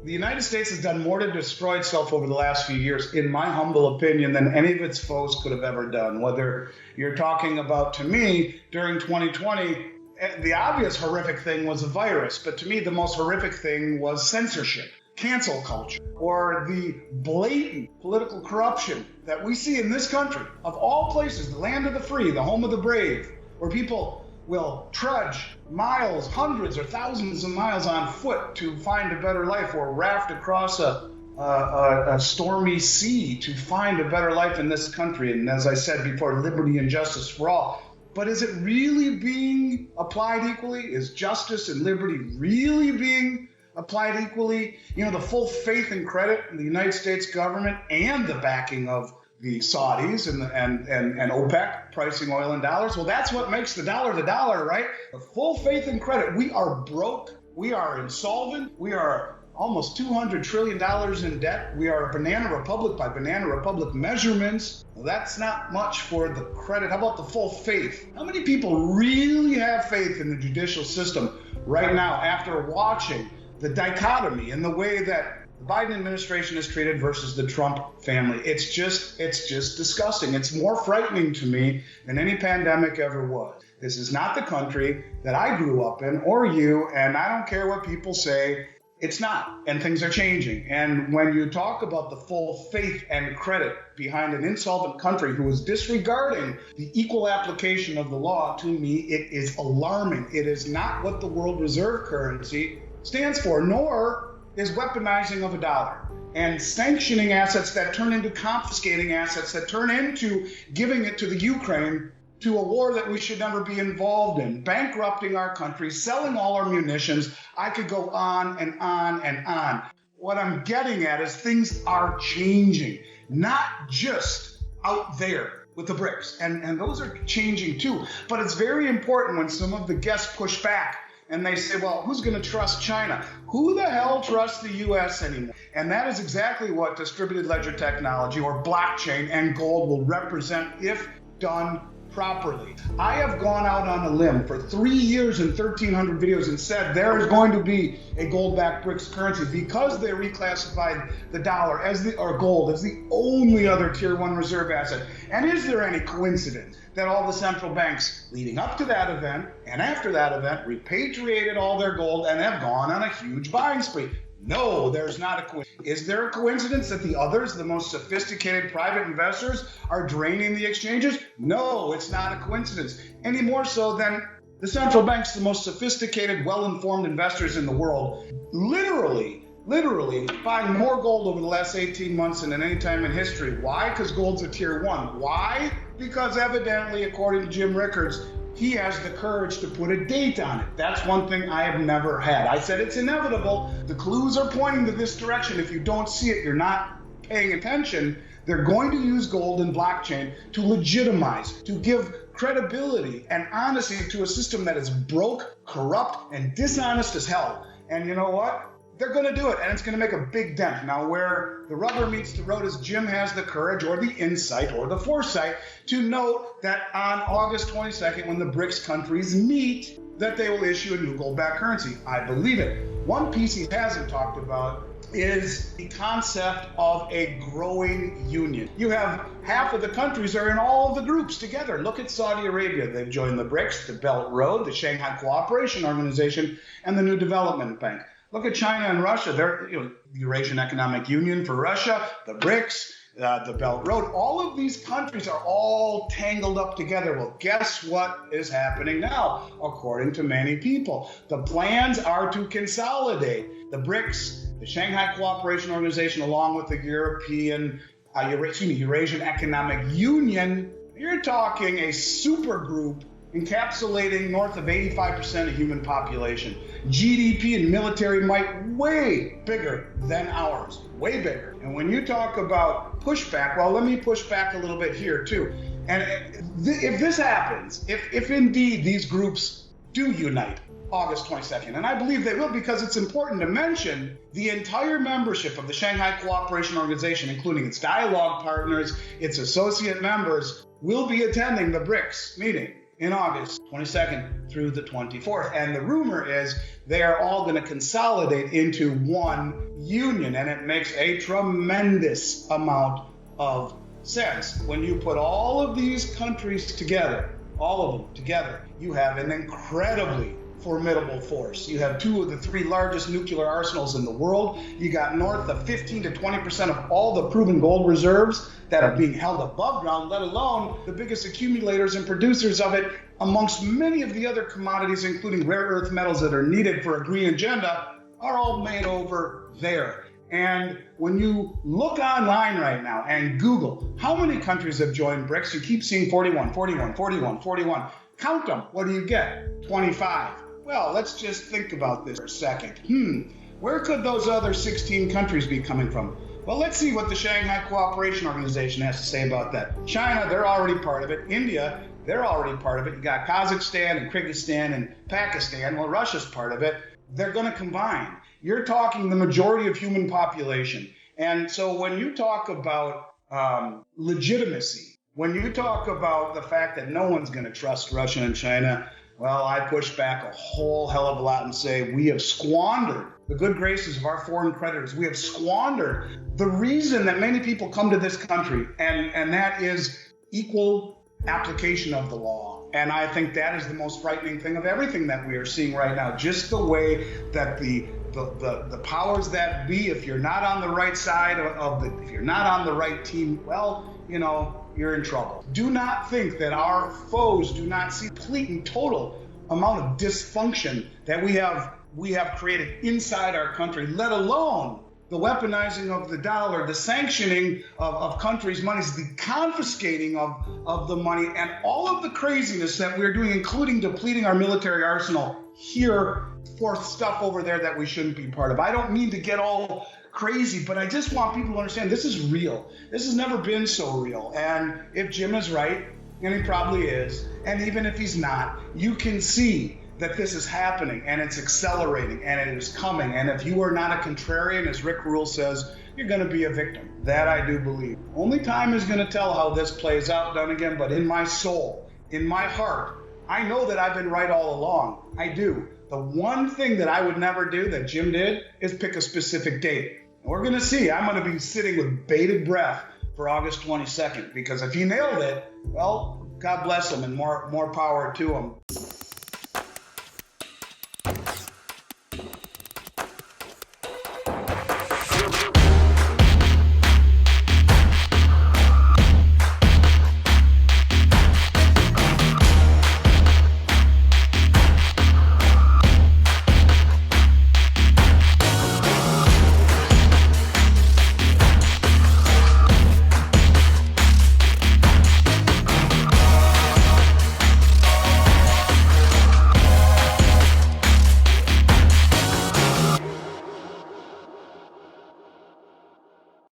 The United States has done more to destroy itself over the last few years, in my humble opinion, than any of its foes could have ever done. Whether you're talking about, to me, during 2020, the obvious horrific thing was a virus, but to me, the most horrific thing was censorship, cancel culture, or the blatant political corruption that we see in this country, of all places, the land of the free, the home of the brave, where people will trudge miles, hundreds or thousands of miles on foot to find a better life, or raft across a stormy sea to find a better life in this country. And as I said before, liberty and justice for all. But is it really being applied equally? Is justice and liberty really being applied equally? You know, the full faith and credit in the United States government and the backing of the Saudis and OPEC pricing oil in dollars. Well, that's what makes the dollar, right? The full faith and credit. We are broke. We are insolvent. We are almost $200 trillion in debt. We are a banana republic by banana republic measurements. Well, that's not much for the credit. How about the full faith? How many people really have faith in the judicial system right now after watching the dichotomy in the way that the Biden administration is treated versus the Trump family? It's just disgusting. It's more frightening to me than any pandemic ever was. This is not the country that I grew up in, or you, and I don't care what people say. It's not, and things are changing. And when you talk about the full faith and credit behind an insolvent country who is disregarding the equal application of the law, to me, it is alarming. It is not what the world reserve currency stands for, nor is weaponizing of a dollar and sanctioning assets that turn into confiscating assets that turn into giving it to the Ukraine, to a war that we should never be involved in, bankrupting our country, selling all our munitions. I could go on and on and on. What I'm getting at is things are changing, not just out there with the BRICS, and those are changing too. But it's very important when some of the guests push back and they say, well, who's going to trust China? Who the hell trusts the U.S. anymore? And that is exactly what distributed ledger technology or blockchain and gold will represent if done properly. I have gone out on a limb for 3 years and 1,300 videos and said there is going to be a gold-backed BRICS currency because they reclassified the dollar or gold as the only other tier 1 reserve asset. And is there any coincidence that all the central banks leading up to that event and after that event repatriated all their gold and have gone on a huge buying spree? No, there's not a coincidence. Is there a coincidence that the others, the most sophisticated private investors, are draining the exchanges? No, it's not a coincidence. Any more so than the central banks, the most sophisticated, well-informed investors in the world, literally buying more gold over the last 18 months than at any time in history. Why? Because gold's a tier 1. Why? Because evidently, according to Jim Rickards, he has the courage to put a date on it. That's one thing I have never had. I said it's inevitable. The clues are pointing to this direction. If you don't see it, you're not paying attention. They're going to use gold and blockchain to legitimize, to give credibility and honesty to a system that is broke, corrupt, and dishonest as hell. And you know what? They're going to do it, and it's going to make a big dent. Now, where the rubber meets the road is Jim has the courage or the insight or the foresight to note that on August 22nd, when the BRICS countries meet, that they will issue a new gold-backed currency. I believe it. One piece he hasn't talked about is the concept of a growing union. You have half of the countries are in all of the groups together. Look at Saudi Arabia. They've joined the BRICS, the Belt Road, the Shanghai Cooperation Organization, and the New Development Bank. Look at China and Russia. They're, the Eurasian Economic Union for Russia, the BRICS, the Belt Road. All of these countries are all tangled up together. Well, guess what is happening now, according to many people? The plans are to consolidate the BRICS, the Shanghai Cooperation Organization, along with the Eurasian Economic Union. You're talking a super group encapsulating north of 85% of human population. GDP and military might way bigger than ours, way bigger. And when you talk about pushback, well, let me push back a little bit here too. And if this happens, if indeed these groups do unite August 22nd, and I believe they will, because it's important to mention the entire membership of the Shanghai Cooperation Organization, including its dialogue partners, its associate members, will be attending the BRICS meeting. in August 22nd through the 24th. And the rumor is they are all going to consolidate into one union, and it makes a tremendous amount of sense. When you put all of these countries together, all of them together, you have an incredibly formidable force. You have two of the three largest nuclear arsenals in the world. You got north of 15 to 20% of all the proven gold reserves that are being held above ground, let alone the biggest accumulators and producers of it amongst many of the other commodities, including rare earth metals that are needed for a green agenda, are all made over there. And when you look online right now and Google how many countries have joined BRICS, you keep seeing 41, 41, 41, 41. Count them. What do you get? 25. Well, let's just think about this for a second. Where could those other 16 countries be coming from? Well, let's see what the Shanghai Cooperation Organization has to say about that. China, they're already part of it. India, they're already part of it. You got Kazakhstan and Kyrgyzstan and Pakistan. Well, Russia's part of it. They're going to combine. You're talking the majority of human population. And so when you talk about legitimacy, when you talk about the fact that no one's going to trust Russia and China, well, I push back a whole hell of a lot and say we have squandered the good graces of our foreign creditors. We have squandered the reason that many people come to this country, and that is equal application of the law. And I think that is the most frightening thing of everything that we are seeing right now. Just the way that the powers that be, if you're not on the right side if you're not on the right team, well, you're in trouble. Do not think that our foes do not see complete and total amount of dysfunction that we have created inside our country, let alone the weaponizing of the dollar, the sanctioning of countries' monies, the confiscating of the money, and all of the craziness that we're doing, including depleting our military arsenal here for stuff over there that we shouldn't be part of. I don't mean to get all crazy, but I just want people to understand this is real. This has never been so real. And if Jim is right, and he probably is, and even if he's not, you can see that this is happening and it's accelerating and it is coming. And if you are not a contrarian, as Rick Rule says, you're going to be a victim. That I do believe. Only time is going to tell how this plays out, Dunnigan, but in my soul, in my heart, I know that I've been right all along. I do. The one thing that I would never do that Jim did is pick a specific date. And we're going to see. I'm going to be sitting with bated breath for August 22nd, because if he nailed it, well, God bless him and more power to him.